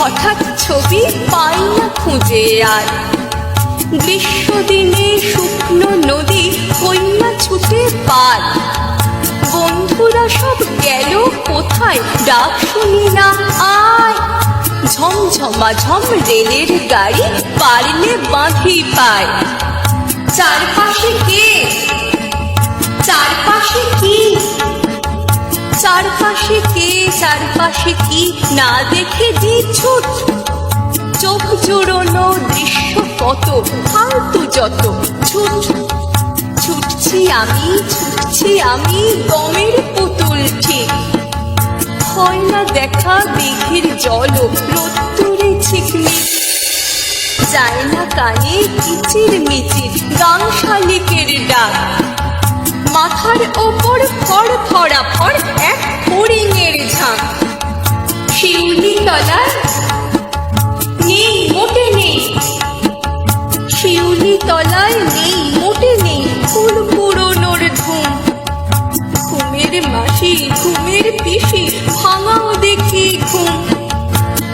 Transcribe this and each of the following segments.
হঠাৎ ছবি পাই না খুঁজে আর। গ্রীষ্মদিনে শুকনো নদী কন্যা ছুটে পার। বন্ধুরা সব গেল কোথায়, ডাক শুনি না আয়। ঝমঝমা ঝম রেলের গাড়ি, পারলে বাঁধি পায়। চারপাশে কে, চারপাশে কি, চারপাশে কে, চারপাশে কি না দেখে দি ছুট। চোখ জোড়ানো দৃশ্য কত, ফালতু যত ছুট। ছুটছি আমি দমের পুতুল ঠিক। হয় না দেখা দিঘির জল, রোদ্দুরে ঝিকমিক। যায় না কানে কিচির মিচির গাং শালিকের ডাক। মাথার ওপর ফড় ফড়া ফড় এক ফড়িংয়ের ঝাঁক। শিউলি তলায় নেই, মোটে নেই, শিউলি তলায় নেই, মোটে নেই ফুল পুরনোর ধুম। ঘুমের মাসি, ঘুমের পিসি, ভাঙাও দেখি ঘুম।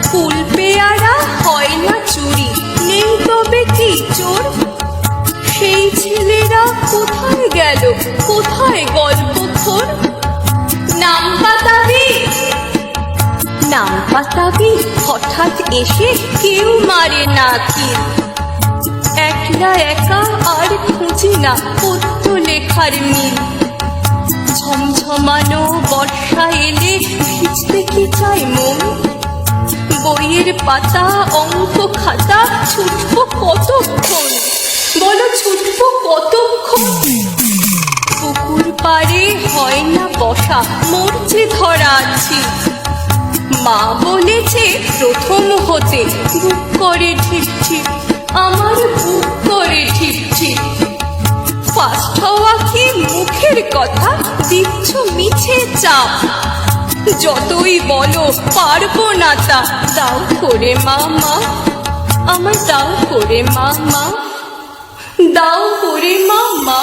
ফুল পেয়ারা হয় না চুরি, নেই তবে কি চোর। সেই ছেলেরা কোথায় গেল, কোথায় গল্পখোর। নাম পাতাবি, নাম পাতাবি হঠাৎ এসে কেউ মারে না কি। একলা একা আর খুঁজি না পদ্য লেখার মিল। ঝমঝমানো বর্ষা এলে ভিজতে কি চাই মন। বইয়ের পাতা অঙ্ক খাতা ছুটবো কতক্ষণ, বলো ছুটবো কতক্ষণ। পুকুর পাড়ে হয় না বসা, মরছে ধরা আছি। মা বলেছে প্রথম হতে বুক করে ঠিক ঠিক, আমার বুক করে ঠিক ঠিক। ফার্স্ট হওয়া কি মুখের কথা, দিচ্ছ মিছে চাপ। যতই বলো পারবো না তা, দাও করে মা, আমায় দাও করে মা, দাও করে মা।